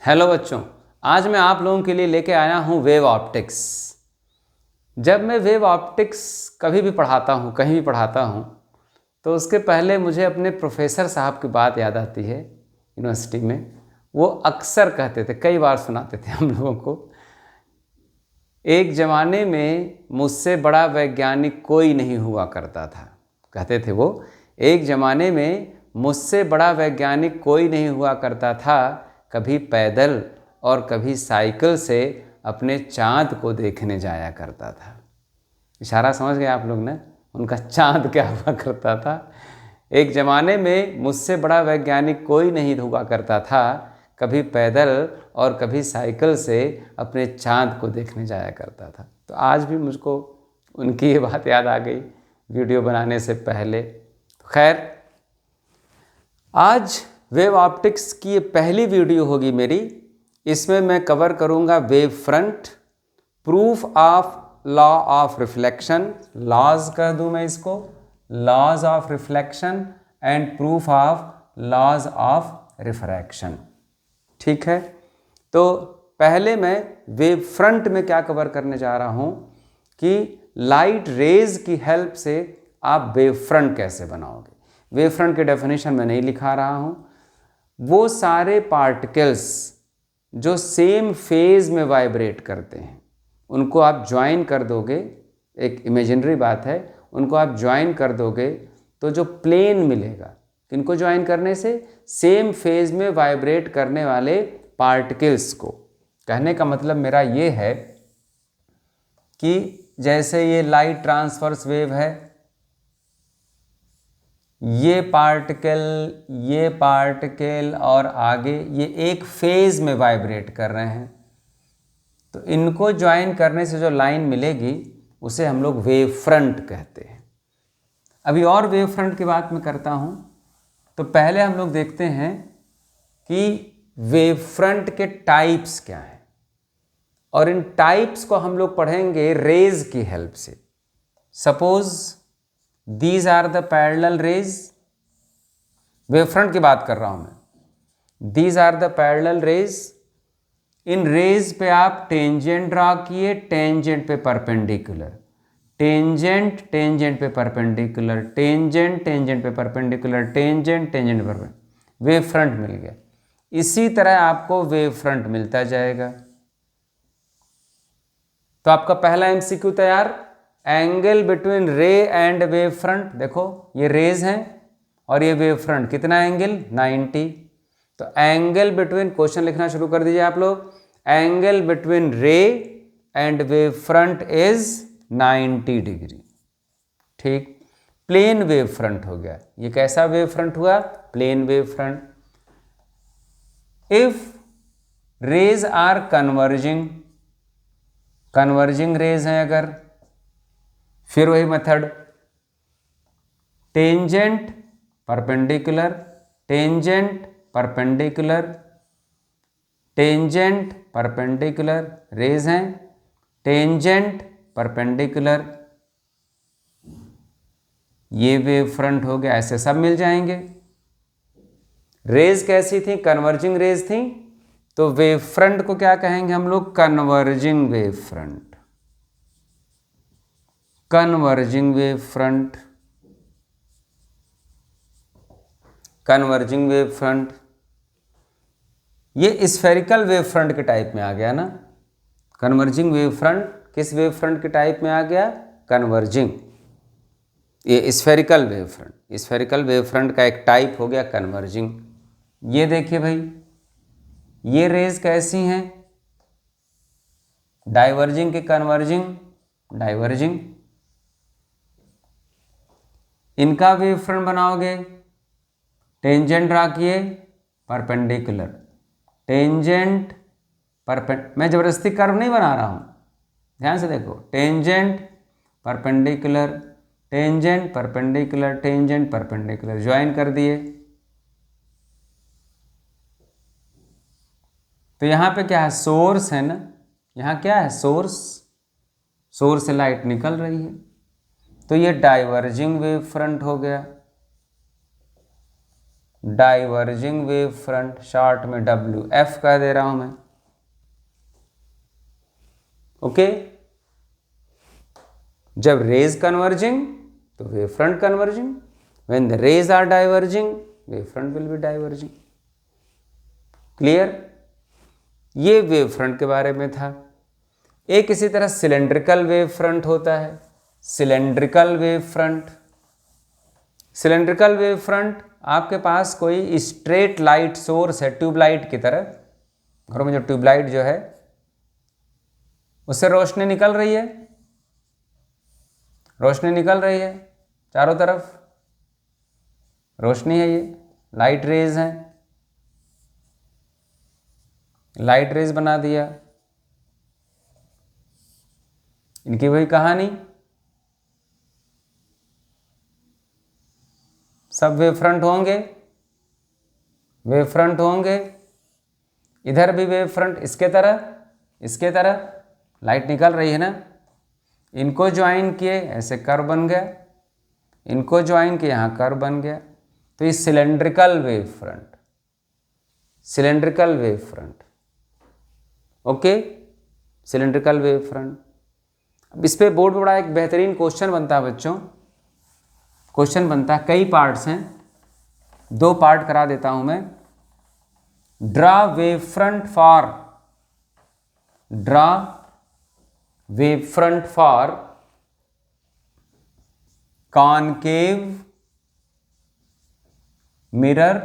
Hello बच्चों, आज मैं आप लोगों के लिए लेके आया हूँ वेव ऑप्टिक्स। जब मैं वेव ऑप्टिक्स कभी भी पढ़ाता हूँ, कहीं भी पढ़ाता हूँ, तो उसके पहले मुझे अपने प्रोफेसर साहब की बात याद आती है यूनिवर्सिटी में। वो अक्सर कहते थे, कई बार सुनाते थे हम लोगों को, एक ज़माने में मुझसे बड़ा वैज्ञानिक कोई नहीं हुआ करता था। कहते थे वो, एक ज़माने में मुझसे बड़ा वैज्ञानिक कोई नहीं हुआ करता था, कभी पैदल और कभी साइकिल से अपने चाँद को देखने जाया करता था। इशारा समझ गए आप लोग ने, उनका चाँद क्या हुआ करता था। एक ज़माने में मुझसे बड़ा वैज्ञानिक कोई नहीं हुआ करता था, कभी पैदल और कभी साइकिल से अपने चाँद को देखने जाया करता था। तो आज भी मुझको उनकी ये बात याद आ गई वीडियो बनाने से पहले। तो खैर, आज वेव ऑप्टिक्स की ये पहली वीडियो होगी मेरी। इसमें मैं कवर करूँगा wave front, proof of law of reflection, laws कह दूँ मैं इसको, laws of reflection and proof of laws of refraction. ठीक है, तो पहले मैं वेव फ्रंट में क्या कवर करने जा रहा हूँ कि लाइट रेज की हेल्प से आप वेव फ्रंट कैसे बनाओगे। वेव फ्रंट की डेफिनेशन मैं नहीं लिखा रहा हूँ। वो सारे पार्टिकल्स जो सेम फेज में वाइब्रेट करते हैं, उनको आप ज्वाइन कर दोगे, एक इमेजिनरी बात है, उनको आप ज्वाइन कर दोगे तो जो प्लेन मिलेगा, किनको ज्वाइन करने से, सेम फेज में वाइब्रेट करने वाले पार्टिकल्स को। कहने का मतलब मेरा ये है कि जैसे ये लाइट ट्रांसवर्स वेव है, ये पार्टिकल और आगे ये एक फेज में वाइब्रेट कर रहे हैं, तो इनको ज्वाइन करने से जो लाइन मिलेगी उसे हम लोग वेव फ्रंट कहते हैं। अभी और वेव फ्रंट की बात मैं करता हूँ, तो पहले हम लोग देखते हैं कि वेव फ्रंट के टाइप्स क्या हैं, और इन टाइप्स को हम लोग पढ़ेंगे रेज की हेल्प से। Suppose these are the parallel rays, wave front की बात कर रहा हूं मैं। These are the parallel rays. इन रेज पे आप टेंजेंट ड्रा किए, टेंजेंट पे परपेंडिकुलर, टेंजेंट टेंजेंट पे परपेंडिकुलर, टेंजेंट टेंजेंट पे परपेंडिकुलर, टेंजेंट टेंजेंट पे परपेंडिकुलर, वेव फ्रंट मिल गया। इसी तरह आपको वेव फ्रंट मिलता जाएगा। तो आपका पहला एमसीक्यू तैयार, angle between ray and wave front. देखो ये रेज हैं और ये वेव फ्रंट, कितना एंगल, 90। तो एंगल बिटवीन, क्वेश्चन लिखना शुरू कर दीजिए आप लोग, angle between ray and wave front is 90 degree. ठीक, प्लेन वेव फ्रंट हो गया। ये कैसा वेव फ्रंट हुआ, plane wave front. If rays are converging, converging rays हैं अगर, फिर वही method, tangent perpendicular, tangent perpendicular, tangent perpendicular rays हैं, टेंजेंट परपेंडिकुलर, ये वेव फ्रंट हो गया। ऐसे सब मिल जाएंगे। रेज कैसी थी, कन्वर्जिंग रेज थी, तो वेव फ्रंट को क्या कहेंगे हम लोग, converging wave front, converging wave front, converging wave front. ये स्फेरिकल वेव फ्रंट के टाइप में आ गया ना। कन्वर्जिंग वेव फ्रंट किस वेव फ्रंट के टाइप में आ गया, कन्वर्जिंग। ये spherical wave front, spherical wave front का एक टाइप हो गया कन्वर्जिंग। ये देखिए भाई, ये रेज कैसी हैं, डाइवर्जिंग के कन्वर्जिंग, डाइवर्जिंग। इनका वेव फ्रंट बनाओगे, टेंजेंट ड्रा किए, परपेंडिकुलर, टेंजेंट मैं जबरदस्ती कर्व नहीं बना रहा हूं, ध्यान से देखो, tangent perpendicular, tangent perpendicular, tangent perpendicular, join कर दिए। तो यहां पे क्या है, सोर्स है ना, यहां क्या है, सोर्स, सोर्स से लाइट निकल रही है, तो ये डाइवर्जिंग वेव फ्रंट हो गया। डाइवर्जिंग वेव फ्रंट, शॉर्ट में WF कह दे रहा हूं मैं। ओके, जब रेज कन्वर्जिंग तो wave front converging, when the rays are diverging wave front will be diverging. Clear? ये वेव फ्रंट के बारे में था। एक इसी तरह सिलेंड्रिकल वेव फ्रंट होता है, cylindrical wave front. Cylindrical wave front, आपके पास कोई स्ट्रेट लाइट सोर्स है, ट्यूबलाइट की तरह। घरों में जो ट्यूबलाइट जो है उससे रोशनी निकल रही है, रोशनी निकल रही है, चारों तरफ रोशनी है, ये लाइट रेज हैं, लाइट रेज बना दिया। इनकी वही कहानी, सब वेव फ्रंट होंगे, वेव फ्रंट होंगे, इधर भी वेव फ्रंट, इसके तरह लाइट निकल रही है ना, इनको ज्वाइन किए ऐसे कर्व बन गया, इनको ज्वाइन किए यहाँ कर्व बन गया, तो ये cylindrical wave front, cylindrical wave front. Okay, cylindrical wave front. अब इस पे बोर्ड बड़ा एक बेहतरीन क्वेश्चन बनता है बच्चों, क्वेश्चन बनता है, कई पार्ट्स हैं, 2 पार्ट करा देता हूं मैं। Draw wave front for, draw wave front for concave mirror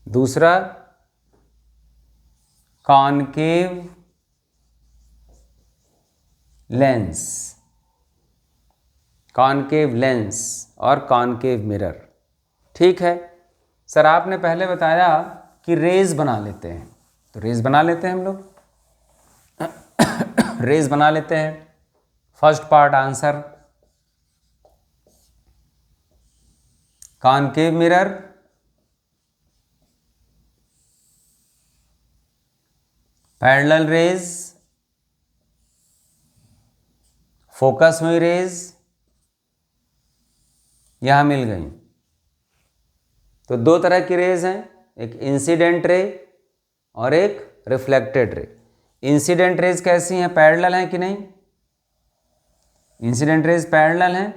दूसरा कॉनकेव लेंस, कॉनकेव लेंस और कॉनकेव मिरर। ठीक है सर, आपने पहले बताया कि रेज बना लेते हैं, तो रेज बना लेते हैं हम लोग, रेज बना लेते हैं। First part answer, concave mirror, parallel raise, focus हुई रेज, यहां मिल गई। तो 2 तरह की रेज हैं, एक इंसिडेंट रे और एक रिफ्लेक्टेड रे। इंसिडेंट रेज कैसी हैं, पैरेलल हैं कि नहीं? इंसिडेंट रेज पैरेलल हैं,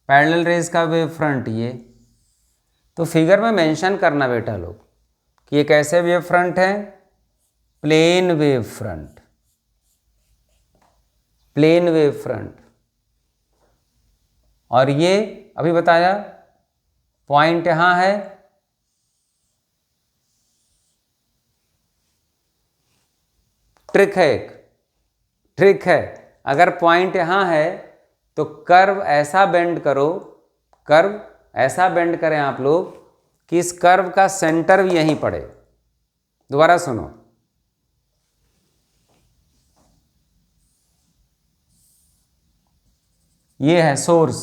पैरेलल रेज का वेव फ्रंट ये। तो फिगर में मेंशन करना बेटा लोग कि ये कैसे वेव फ्रंट है, plane wave front, plane wave front. और ये अभी बताया पॉइंट यहां है, ट्रिक है, एक ट्रिक है, अगर पॉइंट यहां है तो कर्व ऐसा बेंड करो, कर्व ऐसा बेंड करें आप लोग कि इस कर्व का सेंटर भी यहीं पड़े। दोबारा सुनो, ये है सोर्स।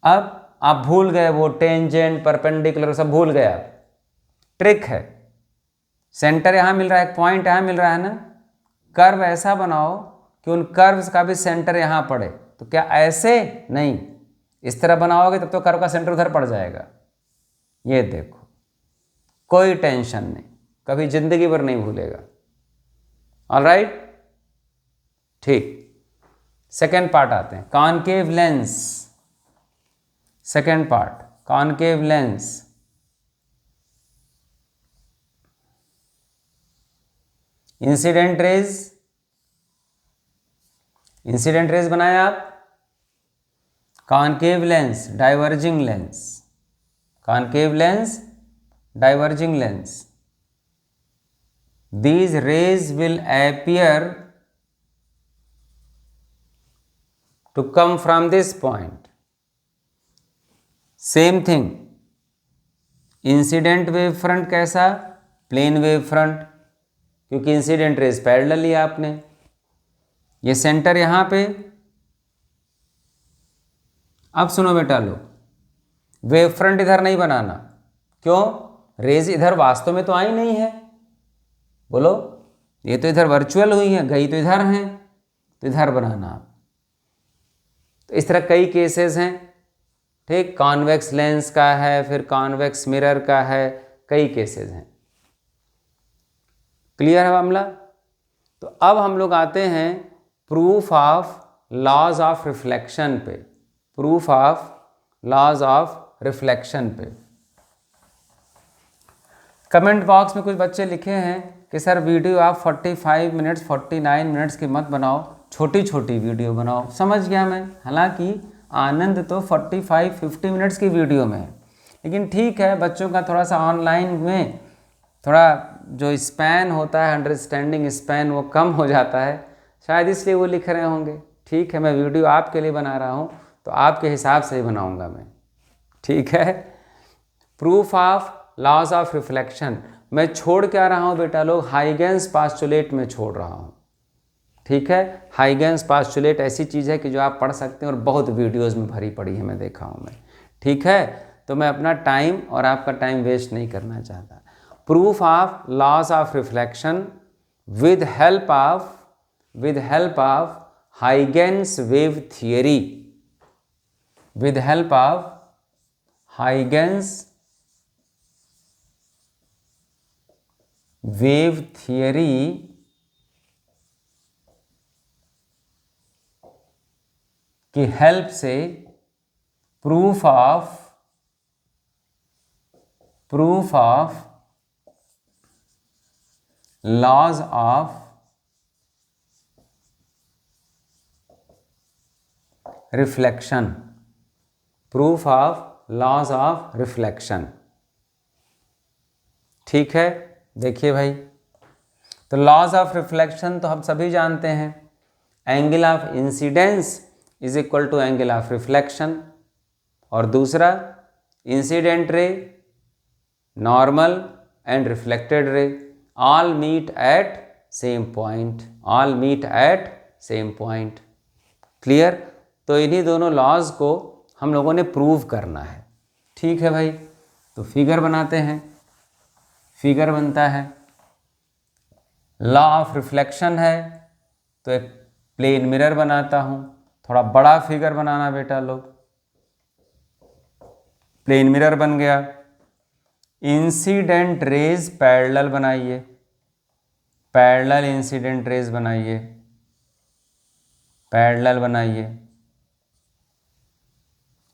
अब आप भूल गए वो टेंजेंट परपेंडिकुलर सब भूल गए आप, ट्रिक है, सेंटर यहां मिल रहा है, पॉइंट यहां मिल रहा है ना, कर्व ऐसा बनाओ कि उन कर्व्स का भी सेंटर यहां पड़े। तो क्या ऐसे नहीं, इस तरह बनाओगे तब तो कर्व का सेंटर उधर पड़ जाएगा। ये देखो, कोई टेंशन नहीं, कभी जिंदगी भर नहीं भूलेगा। ऑलराइट, ठीक। सेकेंड पार्ट आते हैं, concave lens. Second part, concave lens. Incident raise, incident raise बनाया आप, concave lens, diverging lens, concave lens, diverging lens. These rays will appear to come from this point. Same thing, incident wave front कैसा, plane wave front, क्योंकि incident raise parallel लिया आपने, ये centre यहां पे। अब सुनो बेटा लो, वेव फ्रंट इधर नहीं बनाना, क्यों? रेज इधर वास्तव में तो आई नहीं है, बोलो, ये तो इधर वर्चुअल हुई है, गई तो इधर है, तो इधर बनाना आप। तो इस तरह कई केसेस हैं, ठीक। कॉन्वेक्स लेंस का है, फिर कॉन्वेक्स मिरर का है, कई केसेस हैं। क्लियर है मामला? तो अब हम लोग आते हैं proof of laws of reflection पे, proof of laws of reflection पे। कमेंट बॉक्स में कुछ बच्चे लिखे हैं कि सर वीडियो आप 45 मिनट्स 49 मिनट्स की मत बनाओ, छोटी छोटी वीडियो बनाओ। समझ गया मैं, हालांकि आनंद तो 45-50 मिनट्स की वीडियो में है, लेकिन ठीक है, बच्चों का थोड़ा सा ऑनलाइन में थोड़ा जो स्पैन होता है, अंडरस्टैंडिंग स्पैन, वो कम हो जाता है, शायद इसलिए वो लिख रहे होंगे। ठीक है, मैं वीडियो आपके लिए बना रहा हूँ तो आपके हिसाब से ही बनाऊँगा मैं, ठीक है। Proof of laws of reflection मैं छोड़ क्या रहा हूँ बेटा लोग, हाइगेंस पास्चुलेट में छोड़ रहा हूँ, ठीक है। हाइगेंस पास्चुलेट ऐसी चीज़ है कि जो आप पढ़ सकते हैं और बहुत वीडियोस में भरी पड़ी है, मैं देखा हूँ मैं, ठीक है। तो मैं अपना टाइम और आपका टाइम वेस्ट नहीं करना चाहता। Proof of laws of reflection with help of Huygens wave theory, with help of Huygens wave theory की हेल्प से proof of laws of reflection, proof of laws of reflection, ठीक है। देखिए भाई, तो लॉज ऑफ रिफ्लेक्शन तो हम सभी जानते हैं, angle of incidence is equal to angle of reflection, और दूसरा incident ray, normal and reflected ray all meet at same point, all meet at same point. Clear? तो इन्हीं दोनों लॉज को हम लोगों ने प्रूव करना है, ठीक है भाई। तो फिगर बनाते हैं, फिगर बनता है, लॉ ऑफ रिफ्लेक्शन है तो एक प्लेन मिरर बनाता हूँ, थोड़ा बड़ा फिगर बनाना बेटा लोग, प्लेन मिरर बन गया। इंसिडेंट रेज पैरेलल बनाइए, पैरेलल इंसिडेंट रेज बनाइए, पैरेलल बनाइए,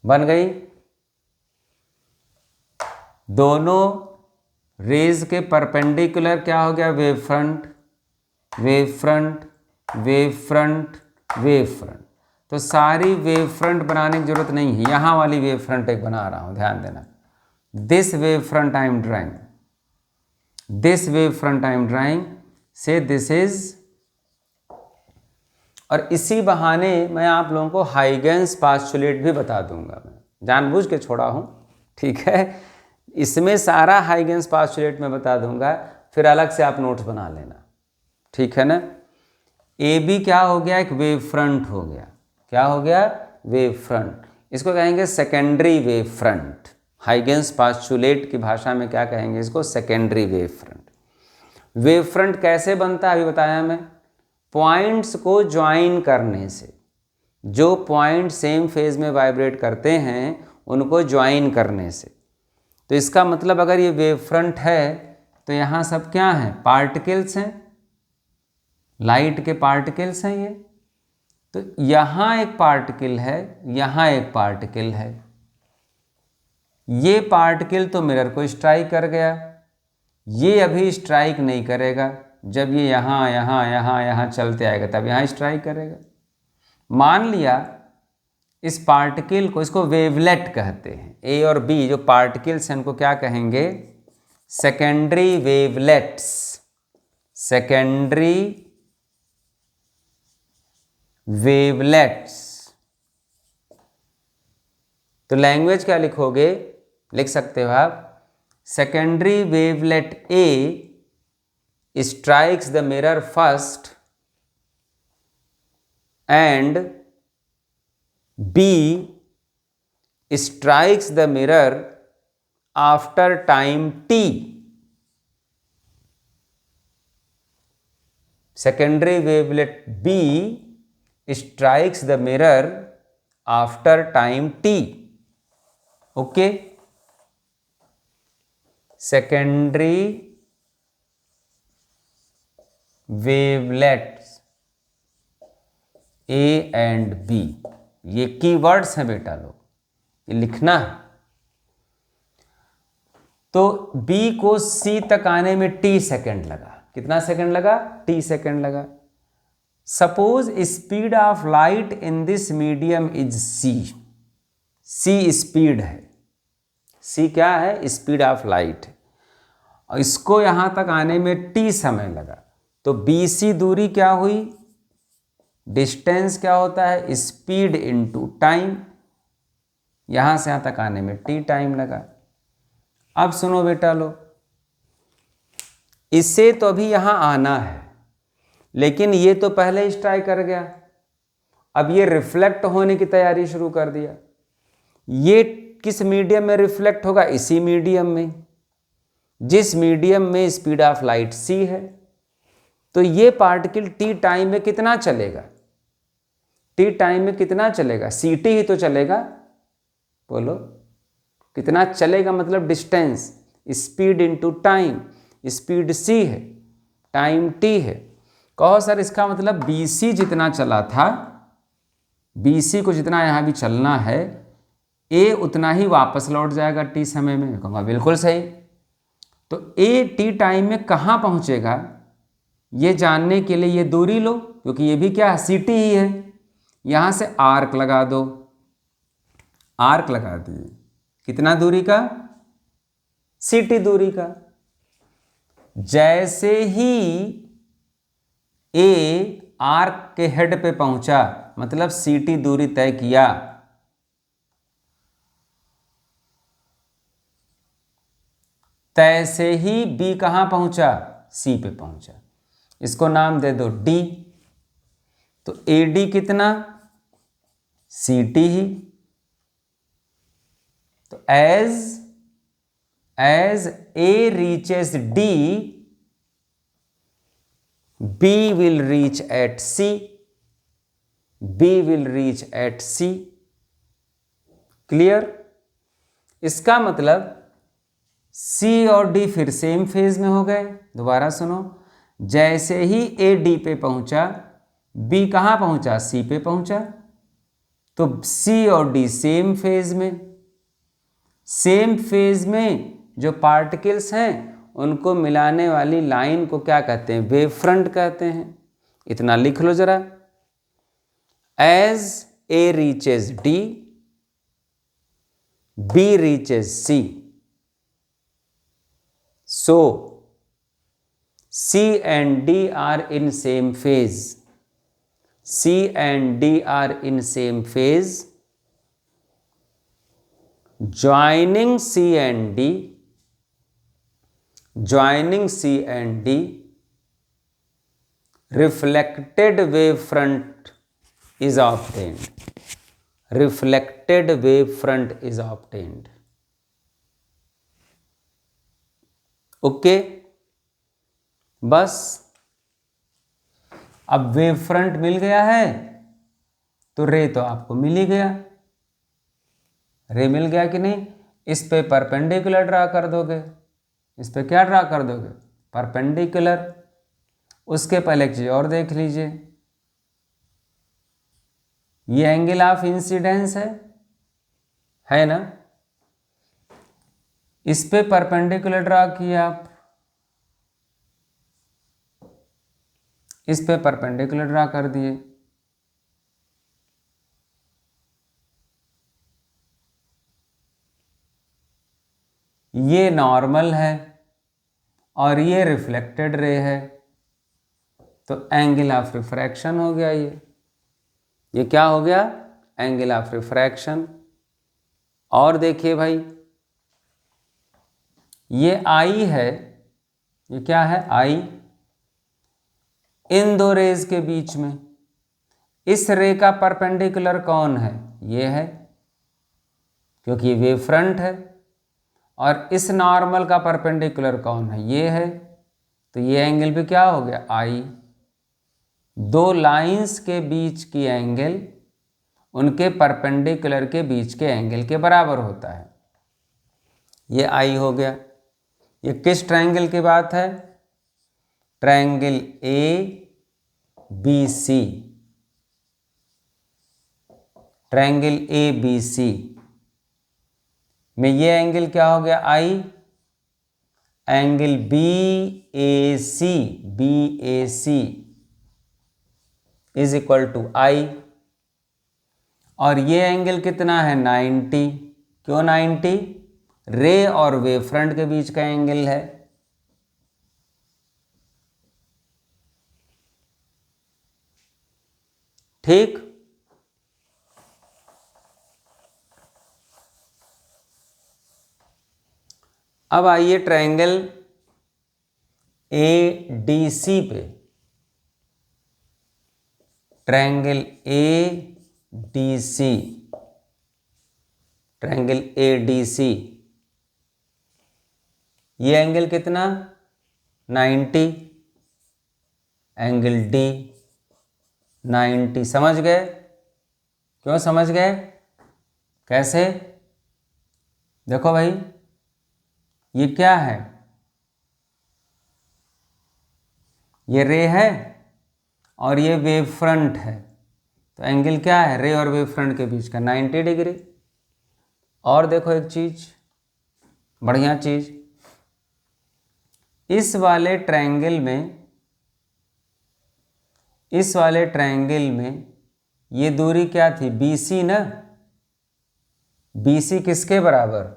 बन गई। दोनों रेज के परपेंडिकुलर क्या हो गया, wave front, wave front, wave front, wave front. तो सारी वेव फ्रंट बनाने की जरूरत नहीं है, यहाँ वाली वेव फ्रंट एक बना रहा हूँ, ध्यान देना। This wave front I am drawing, this wave front I am drawing, से दिस इज, और इसी बहाने मैं आप लोगों को हाइगेंस पास्चुलेट भी बता दूंगा, मैं जानबूझ के छोड़ा हूँ, ठीक है। इसमें सारा हाइगेंस पास्चुलेट में बता दूंगा, फिर अलग से आप नोट्स बना लेना, ठीक है ना। ए बी क्या हो गया, एक वेव फ्रंट हो गया, क्या हो गया, वेव फ्रंट। इसको कहेंगे सेकेंडरी वेव फ्रंट, हाइगेंस पास्चुलेट की भाषा में क्या कहेंगे इसको, secondary wave front. Wave front कैसे बनता है अभी बताया मैं, पॉइंट्स को ज्वाइन करने से, जो पॉइंट सेम फेज में वाइब्रेट करते हैं उनको ज्वाइन करने से। तो इसका मतलब अगर ये वेव फ्रंट है तो यहाँ सब क्या हैं, पार्टिकल्स हैं, लाइट के पार्टिकल्स हैं ये। तो यहाँ एक पार्टिकल है, यहाँ एक पार्टिकल है, ये पार्टिकल तो मिरर को स्ट्राइक कर गया, ये अभी स्ट्राइक नहीं करेगा, जब ये यहाँ यहाँ यहाँ यहाँ चलते आएगा तब यहाँ स्ट्राइक करेगा। मान लिया इस पार्टिकल को, इसको वेवलेट कहते हैं, ए और बी जो पार्टिकल्स हैं उनको क्या कहेंगे, सेकेंडरी वेवलेट्स, सेकेंडरी वेवलेट्स। तो लैंग्वेज क्या लिखोगे, लिख सकते हो आप, secondary wavelet A strikes the mirror first and B strikes the mirror after time t. Secondary wavelet B strikes the mirror after time t। Okay, secondary wavelets A and B, ये keywords हैं बेटा लोग, ये लिखना है। तो B को C तक आने में t सेकेंड लगा। कितना सेकेंड लगा? t सेकेंड लगा। Suppose speed of light in this medium is c। c speed है, c क्या है? Speed of light. और इसको यहां तक आने में t समय लगा। तो BC दूरी क्या हुई? डिस्टेंस क्या होता है? Speed into time. यहां से यहां तक आने में t टाइम लगा। अब सुनो बेटा लो, इससे तो अभी यहां आना है, लेकिन ये तो पहले स्ट्राइक कर गया। अब ये रिफ्लेक्ट होने की तैयारी शुरू कर दिया। ये किस मीडियम में रिफ्लेक्ट होगा? इसी मीडियम में, जिस मीडियम में स्पीड ऑफ लाइट c है। तो ये पार्टिकल t टाइम में कितना चलेगा? t टाइम में कितना चलेगा? ct ही तो चलेगा। बोलो कितना चलेगा? मतलब distance, speed into time. Speed c है, टाइम t है। कहो सर इसका मतलब BC जितना चला था, BC को जितना यहां भी चलना है, A उतना ही वापस लौट जाएगा t समय में। कहूँगा बिल्कुल सही। तो A t टाइम में कहाँ पहुँचेगा, ये जानने के लिए ये दूरी लो, क्योंकि ये भी क्या है? ct ही है। यहाँ से आर्क लगा दो, आर्क लगा दिए। कितना दूरी का? ct दूरी का। जैसे ही A आर्क के हेड पे पहुंचा, मतलब ct दूरी तय किया, तैसे ही B कहां पहुंचा? C पे पहुंचा। इसको नाम दे दो D। तो AD कितना? ct ही। तो as A reaches D, B will reach at C, B will reach at C। Clear? इसका मतलब C और D फिर सेम फेज में हो गए। दोबारा सुनो, जैसे ही A D पे पहुंचा, B कहां पहुंचा? C पे पहुंचा। तो C और D सेम फेज में। सेम फेज में जो पार्टिकल्स हैं उनको मिलाने वाली लाइन को क्या कहते हैं? वेव फ्रंट कहते हैं। इतना लिख लो जरा। As A reaches D, B reaches C, so C and D are in same phase. C and D are in same phase. Joining C and D, reflected wave front is obtained. Reflected wave front is obtained. Okay, बस अब wave front मिल गया है तो रे तो आपको मिल ही गया। रे मिल गया कि नहीं? इस पे परपेंडिकुलर ड्रा कर दोगे। इस पे क्या ड्रा कर दोगे? परपेंडिकुलर। उसके पहले एक चीज और देख लीजिए, ये एंगल ऑफ इंसिडेंस है ना? इस पे परपेंडिकुलर ड्रा किया आप, इस पे परपेंडिकुलर ड्रा कर दिए। ये नॉर्मल है और ये रिफ्लेक्टेड रे है, तो एंगल ऑफ रिफ्रैक्शन हो गया। ये क्या हो गया? Angle of refraction. और देखिए भाई, ये आई है, ये क्या है? आई। इन दो रेज के बीच में इस रे का परपेंडिकुलर कौन है? ये है, क्योंकि ये वेव फ्रंट है। और इस नॉर्मल का परपेंडिकुलर कौन है? ये है। तो ये एंगल भी क्या हो गया? आई। दो लाइंस के बीच की एंगल उनके परपेंडिकुलर के बीच के एंगल के बराबर होता है। ये आई हो गया। ये किस ट्रायंगल की बात है? Triangle A B C. Triangle A B C में ये एंगल क्या हो गया? I. Angle B A C, B A C is equal to I. और ये एंगल कितना है? 90। क्यों 90? रे और वेव फ्रंट के बीच का एंगल है। ठीक। अब आइए ट्रायंगल ए डी सी पे। Triangle A D C, triangle A D C, ये एंगल कितना? 90। Angle D 90। समझ गए? क्यों समझ गए? कैसे? देखो भाई, ये क्या है? ये रे है और ये वेव फ्रंट है। तो एंगल क्या है रे और वेव फ्रंट के बीच का? 90 डिग्री। और देखो एक चीज, बढ़िया चीज, इस वाले ट्रायंगल में ये दूरी क्या थी? BC ना। BC किसके बराबर?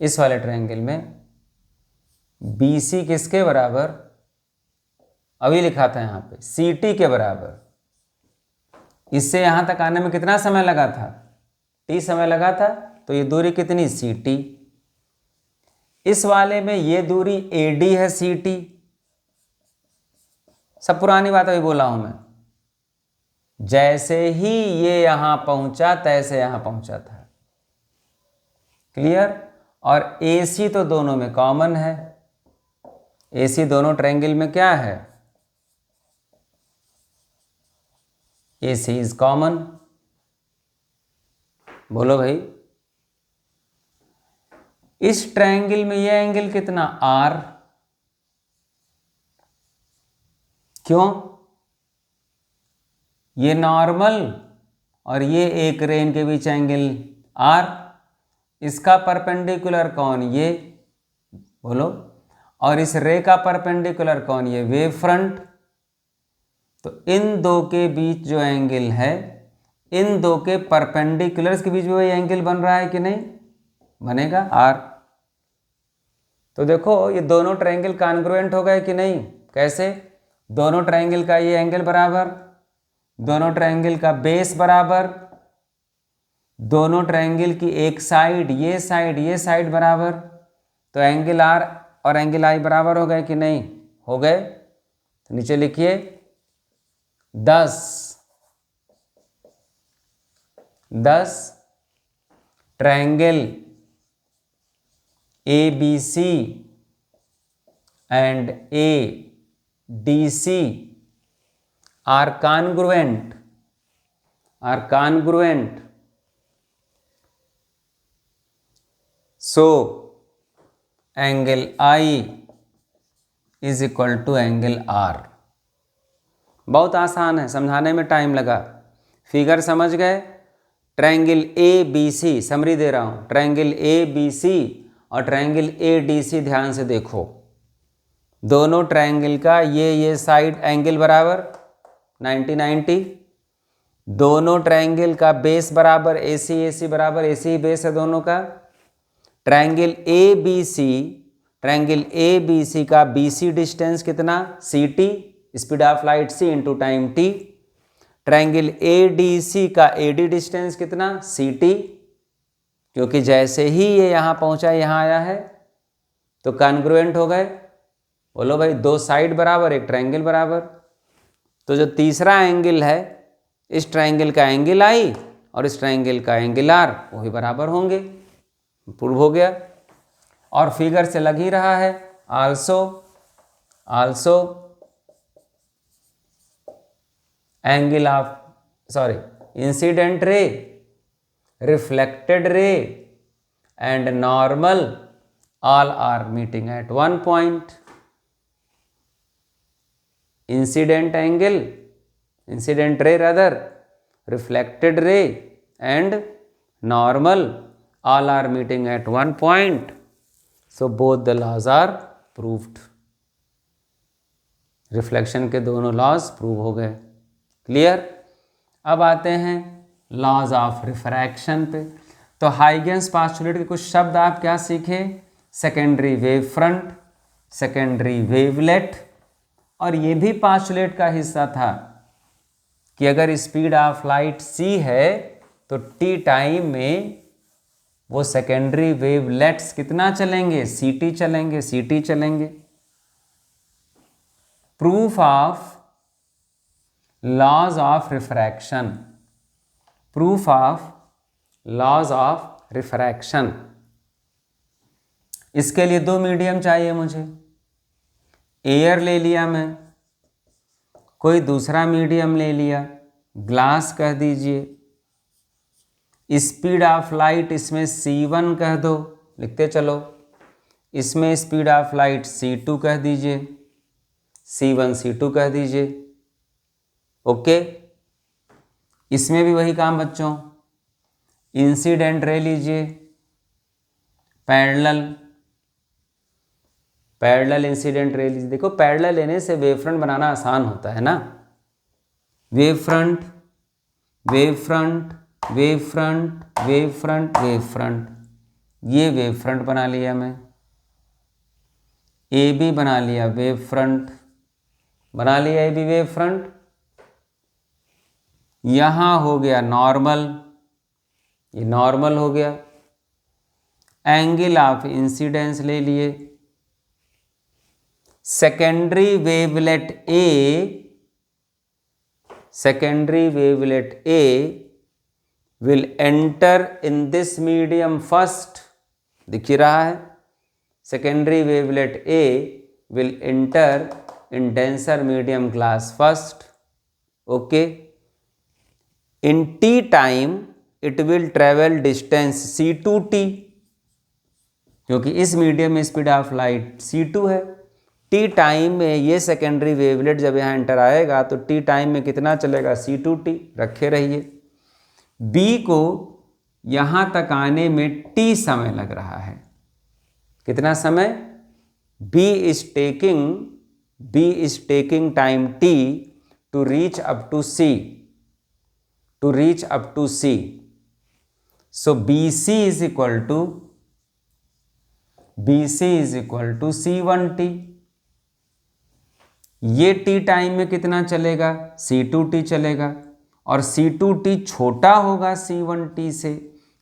इस वाले ट्रायंगल में BC किसके बराबर? अभी लिखा था यहां पे, CT के बराबर। इससे यहां तक आने में कितना समय लगा था? T समय लगा था। तो ये दूरी कितनी? CT। इस वाले में ये दूरी AD है, CT। सब पुरानी बात अभी बोला हूं मैं। जैसे ही ये यहां पहुंचा तैसे यहां पहुंचा था। क्लियर? और AC तो दोनों में कॉमन है। AC दोनों ट्रायंगल में क्या है? AC is common. बोलो भाई। इस ट्रायंगल में ये एंगल कितना? R। क्यों? ये नॉर्मल और ये एक रेन के बीच एंगल R। इसका परपेंडिकुलर कौन? ये। बोलो। और इस रे का परपेंडिकुलर कौन? ये वेव फ्रंट। तो इन दो के बीच जो एंगल है, इन दो के परपेंडिकुलर्स के बीच में वही एंगल बन रहा है कि नहीं? बनेगा R। तो देखो ये दोनों ट्रायंगल कॉन्ग्रुएंट हो गए कि नहीं? कैसे? दोनों ट्रायंगल का ये एंगल बराबर, दोनों ट्रायंगल का बेस बराबर, दोनों ट्रायंगल की एक साइड ये साइड बराबर। तो एंगल R और एंगल I बराबर हो गए कि नहीं? हो गए। तो नीचे लिखिए 10 triangle ABC and ADC are congruent. So angle I is equal to angle R। बहुत आसान है, समझाने में टाइम लगा। फिगर समझ गए? ट्रायंगल ABC, समरी दे रहा हूं, ट्रायंगल ABC और ट्रायंगल ADC ध्यान से देखो। दोनों ट्रायंगल का ये साइड एंगल बराबर 90-90। दोनों ट्रायंगल का बेस बराबर AC बराबर, AC बेस है दोनों का। ट्रायंगल ABC का BC डिस्टेंस कितना? CT, speed of light C into time T। Triangle ADC का AD डिस्टेंस कितना? CT। क्योंकि जैसे ही ये यहां पहुंचा यहां आया है तो कॉन्ग्रुएंट हो गए। बोलो भाई, दो साइड बराबर, एक ट्रायंगल बराबर। तो जो तीसरा एंगल है, इस ट्रायंगल का एंगल I और इस ट्रायंगल का एंगल R वही बराबर होंगे। प्रूव हो गया। और फिगर से लग ही रहा है। Also angle of sorry, incident ray, reflected ray and normal all are meeting at one point. Incident angle, incident ray rather, reflected ray and normal all are meeting at one point. So both the laws are proved. Reflection के दोनों laws prove हो गए। Clear. अब आते हैं laws of refraction पे। तो Huygens postulate के कुछ शब्द आप क्या सीखे? Secondary wave front, secondary wavelet, और ये भी पास्टुलेट का हिस्सा था कि अगर स्पीड ऑफ लाइट c है तो t टाइम में वो सेकेंडरी वेवलेट्स कितना चलेंगे? ct चलेंगे, ct चलेंगे। Proof of laws of refraction, proof of laws of refraction. इसके लिए दो मीडियम चाहिए मुझे। एयर ले लिया मैं, कोई दूसरा मीडियम ले लिया, ग्लास कह दीजिए। स्पीड ऑफ लाइट इसमें c1 कह दो, लिखते चलो। इसमें स्पीड ऑफ लाइट c2 कह दीजिए, c1 c2 कह दीजिए। ओके। इसमें भी वही काम बच्चों। इंसिडेंट रे लीजिए, पैरेलल, पैरेलल इंसिडेंट रे लीजिए। देखो पैरेलल लेने से वेव फ्रंट बनाना आसान होता है ना। Wave front, wave front, wave front, wave front, wave front, ये वेव फ्रंट बना लिया मैं। ए बी बना लिया वेव फ्रंट, बना लिया ए बी वेव फ्रंट। यहां हो गया नॉर्मल, ये नॉर्मल हो गया। एंगल ऑफ इंसिडेंस ले लिए। Secondary wavelet A, secondary wavelet A will enter in this medium first, दिख ही रहा है। secondary wavelet A will enter in denser medium glass first, okay। in t time it will travel distance c2t, क्योंकि इस medium में speed of light c2 है। t time में ये secondary wavelet जब यहाँ एंटर आएगा तो t टाइम में कितना चलेगा? c2t, रखे रहिए। B को यहां तक आने में t समय लग रहा है। कितना समय? B is taking time t to reach up to C, to reach up to C. So BC is equal to C1t। ये t टाइम में कितना चलेगा? C2t चलेगा, और C2t छोटा होगा C1t से,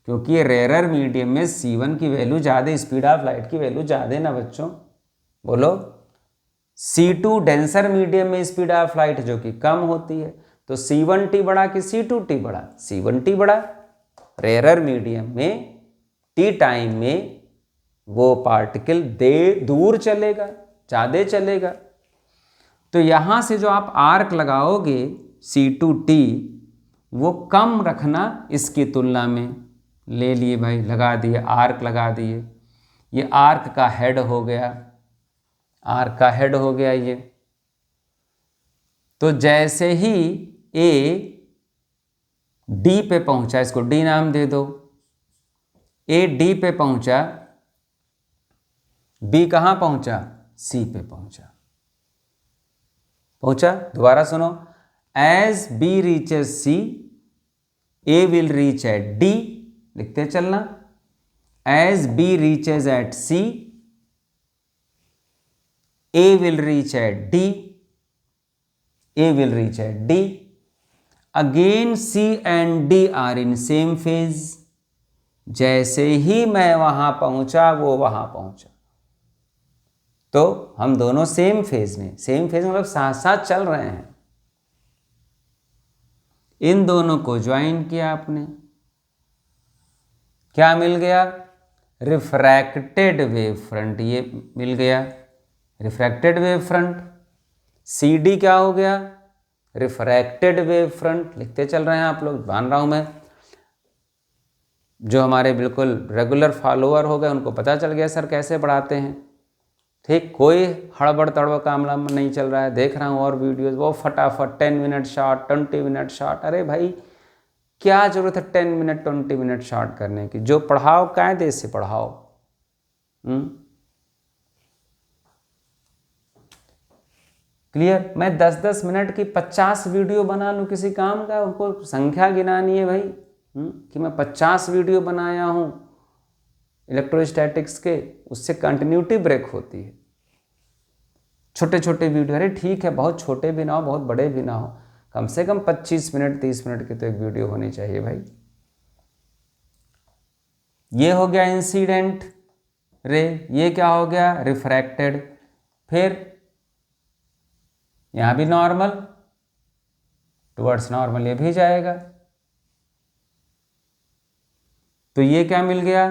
क्योंकि ये रेयरर मीडियम में C1 की वैल्यू ज़्यादा, स्पीड ऑफ लाइट की वैल्यू ज़्यादा ना बच्चों। बोलो। C2 डेंसर मीडियम में स्पीड ऑफ लाइट जो कि कम होती है, तो C1t बड़ा कि C2t बड़ा? C1t बड़ा। रेयरर मीडियम में t टाइम में वो पार्टिकल दूर चलेगा, ज़्यादा चलेगा। तो यहाँ से जो आप आर्क लगाओगे C2t वो कम रखना इसकी तुलना में। ले लिए भाई, लगा दिए, आर्क लगा दिए। ये आर्क का हेड हो गया, आर्क का हेड हो गया ये। तो जैसे ही ए डी पे पहुंचा, इसको डी नाम दे दो। ए डी पे पहुंचा, बी कहां पहुंचा? सी पे पहुंचा। पहुंचा? दोबारा सुनो। As B reaches C, A will reach at D, लिखते चलना। As B reaches at C, A will reach at D, A will reach at D. Again C and D are in same phase. जैसे ही मैं वहां पहुंचा वो वहां पहुंचा, तो हम दोनों सेम फेज में, सेम फेज मतलब साथ साथ चल रहे हैं। इन दोनों को ज्वाइन किया आपने, क्या मिल गया? रिफ्रैक्टेड वेव फ्रंट, ये मिल गया refracted wave front. C D क्या हो गया? रिफ्रैक्टेड वेव फ्रंट, लिखते चल रहे हैं आप लोग, मान रहा हूँ मैं। जो हमारे बिल्कुल रेगुलर फॉलोअर हो गए उनको पता चल गया सर कैसे पढ़ाते हैं। ठीक, कोई हड़बड़ तड़बड़ काम नहीं चल रहा है। देख रहा हूँ और वीडियोस, वो फटाफट 10 मिनट शॉर्ट, 20 मिनट शॉर्ट। अरे भाई क्या जरूरत है 10 मिनट 20 मिनट शॉर्ट करने की? जो पढ़ाओ कायदे से पढ़ाओ। क्लियर? मैं 10-10 मिनट की 50 वीडियो बना लूँ किसी काम का, उनको संख्या गिनानी है भाई कि मैं 50 वीडियो बनाया हूँ इलेक्ट्रोस्टैटिक्स के, उससे कंटिन्यूटी ब्रेक होती है। छोटे छोटे वीडियो, अरे ठीक है बहुत छोटे भी ना हो बहुत बड़े भी ना हो, कम से कम 25 मिनट 30 मिनट की तो एक वीडियो होनी चाहिए भाई। ये हो गया इंसिडेंट रे, ये क्या हो गया? रिफ्रैक्टेड। फिर यहां भी नॉर्मल, टुवर्ड्स नॉर्मल ये भी जाएगा। तो ये क्या मिल गया?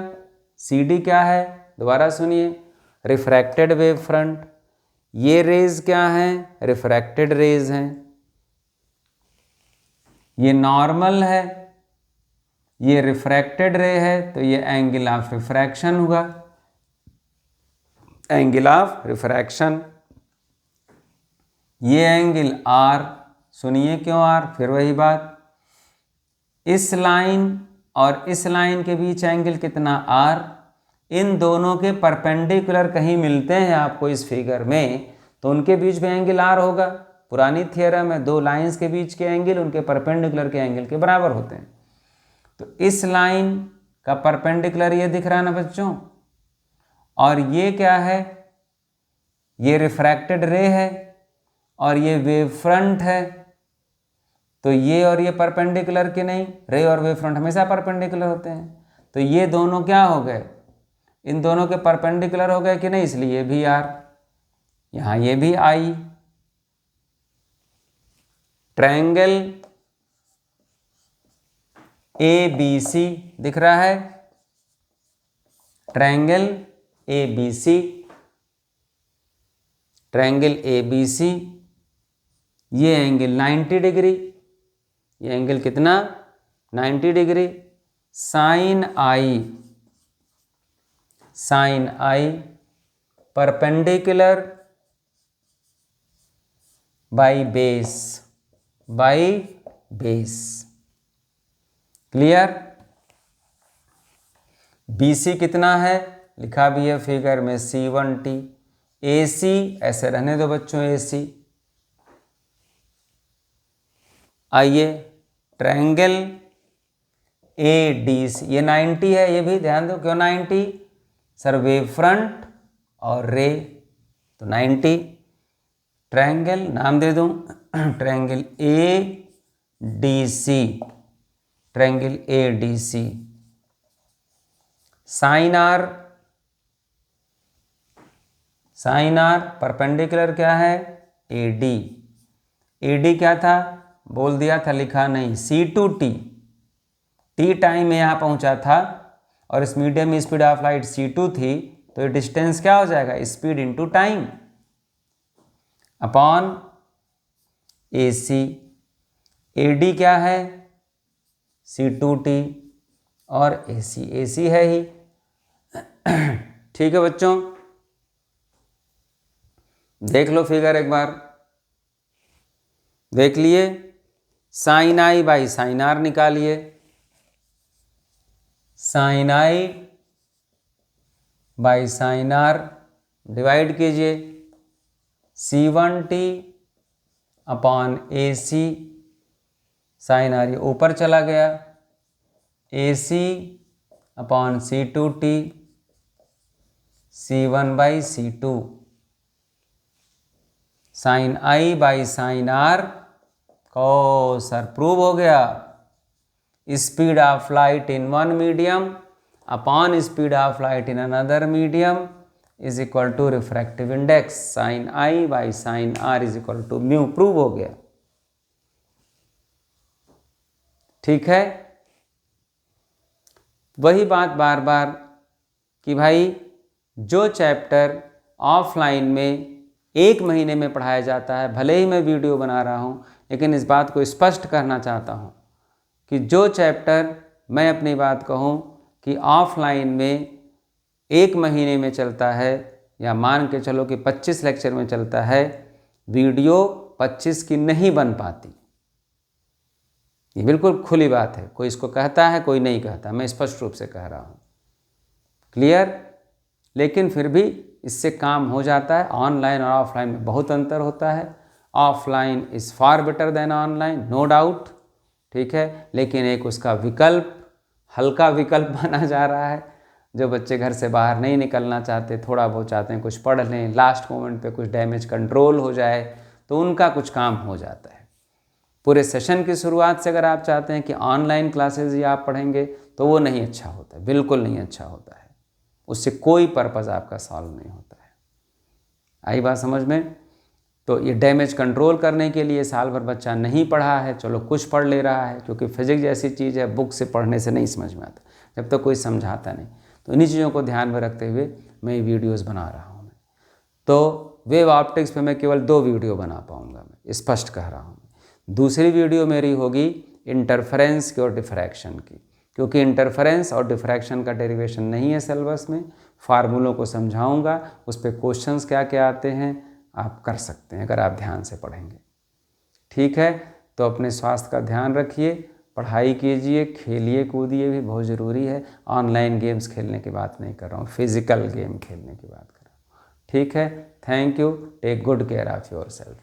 CD क्या है? दोबारा सुनिए, रिफ्रैक्टेड वेव फ्रंट। ये रेज क्या हैं? रिफ्रैक्टेड रेज हैं। ये नॉर्मल है, ये रिफ्रैक्टेड रे है, तो ये एंगल ऑफ रिफ्रैक्शन हुआ, एंगल ऑफ रिफ्रैक्शन। ये एंगल R, सुनिए क्यों R? फिर वही बात, इस लाइन और इस लाइन के बीच एंगल कितना? R। इन दोनों के परपेंडिकुलर कहीं मिलते हैं आपको इस फिगर में, तो उनके बीच में एंगल R होगा। पुरानी थियरम है, दो लाइंस के बीच के एंगल उनके परपेंडिकुलर के एंगल के बराबर होते हैं। तो इस लाइन का परपेंडिकुलर ये दिख रहा है ना बच्चों, और ये क्या है? ये रिफ्रैक्टेड रे है और ये वेव फ्रंट है। तो ये और ये परपेंडिकुलर के नहीं, रे और वेव फ्रंट हमेशा परपेंडिकुलर होते हैं। तो ये दोनों क्या हो गए? इन दोनों के परपेंडिकुलर हो गए कि नहीं, इसलिए ये भी R, यहां ये भी I। ट्रायंगल ABC दिख रहा है, ट्रायंगल ABC, ट्रायंगल ABC, ये एंगल 90 डिग्री, ये एंगल कितना? 90 degree. Sine I perpendicular by base. Clear? BC कितना है? लिखा भी है फिगर में C1T। AC ऐसे रहने दो बच्चों, AC। आइए ट्रायंगल ADC, ये 90 है, ये भी ध्यान दो। क्यों 90? सर वेव फ्रंट और रे, तो 90। ट्रायंगल नाम दे दूं triangle ADC, triangle ADC। Sine R perpendicular क्या है? AD क्या था? बोल दिया था, लिखा नहीं, C2T। T टाइम में यहाँ पहुँचा था और इस मीडियम में स्पीड ऑफ लाइट C2 थी, तो ये डिस्टेंस क्या हो जाएगा? Speed into time upon AC। AD क्या है? C2T और AC है ही। ठीक है बच्चों, देख लो फिगर एक बार, देख लिए। Sine I by sine R निकालिए, sine I by sine R divide कीजिए, C1T upon AC, sign R ये ऊपर चला गया, AC upon C2T, C1 by C2। Sine I by sine R को सर प्रूव हो गया। Speed of light in one medium upon speed of light in another medium is equal to refractive index sine I by sine R is equal to mu. Prove हो गया। ठीक है, वही बात बार बार कि भाई जो चैप्टर ऑफलाइन में 1 महीने में पढ़ाया जाता है, भले ही मैं वीडियो बना रहा हूँ, लेकिन इस बात को स्पष्ट करना चाहता हूँ कि जो चैप्टर मैं अपनी बात कहूँ कि ऑफलाइन में 1 महीने में चलता है या मान के चलो कि 25 लेक्चर में चलता है, वीडियो 25 की नहीं बन पाती। ये बिल्कुल खुली बात है, कोई इसको कहता है कोई नहीं कहता, मैं स्पष्ट रूप से कह रहा हूँ। क्लियर? लेकिन फिर भी इससे काम हो जाता है। ऑनलाइन और ऑफलाइन में बहुत अंतर होता है। Offline is far better than online, no doubt, ठीक है। लेकिन एक उसका विकल्प, हल्का विकल्प बना जा रहा है। जो बच्चे घर से बाहर नहीं निकलना चाहते, थोड़ा बहुत चाहते हैं कुछ पढ़ लें, लास्ट मोमेंट पे कुछ डैमेज कंट्रोल हो जाए, तो उनका कुछ काम हो जाता है। पूरे सेशन की शुरुआत से अगर आप चाहते हैं कि ऑनलाइन क्लासेज ही आप पढ़ेंगे, तो वो नहीं अच्छा होता है, बिल्कुल नहीं अच्छा होता है। उससे कोई पर्पज़ आपका सॉल्व नहीं होता है। आई बात समझ में? तो ये डैमेज कंट्रोल करने के लिए साल भर बच्चा नहीं पढ़ा है, चलो कुछ पढ़ ले रहा है, क्योंकि फिजिक्स जैसी चीज़ है बुक से पढ़ने से नहीं समझ में आता जब तक तो कोई समझाता नहीं। तो इन्हीं चीज़ों को ध्यान में रखते हुए मैं ये वीडियोज़ बना रहा हूँ। मैं तो वेव ऑप्टिक्स पे मैं केवल 2 वीडियो बना पाऊँगा, मैं स्पष्ट कह रहा हूँ। दूसरी वीडियो मेरी होगी इंटरफेरेंस की और डिफ्रैक्शन की, क्योंकि इंटरफेरेंस और डिफ्रैक्शन का डेरिवेशन नहीं है सिलेबस में। फार्मूलों को समझाऊंगा, उस पर क्वेश्चंस क्या क्या आते हैं आप कर सकते हैं अगर आप ध्यान से पढ़ेंगे। ठीक है, तो अपने स्वास्थ्य का ध्यान रखिए, पढ़ाई कीजिए, खेलिए कूदिए भी बहुत ज़रूरी है। ऑनलाइन गेम्स खेलने की बात नहीं कर रहा हूँ, फिजिकल गेम खेलने की बात कर रहा हूँ। ठीक है, thank you, take good care of your self.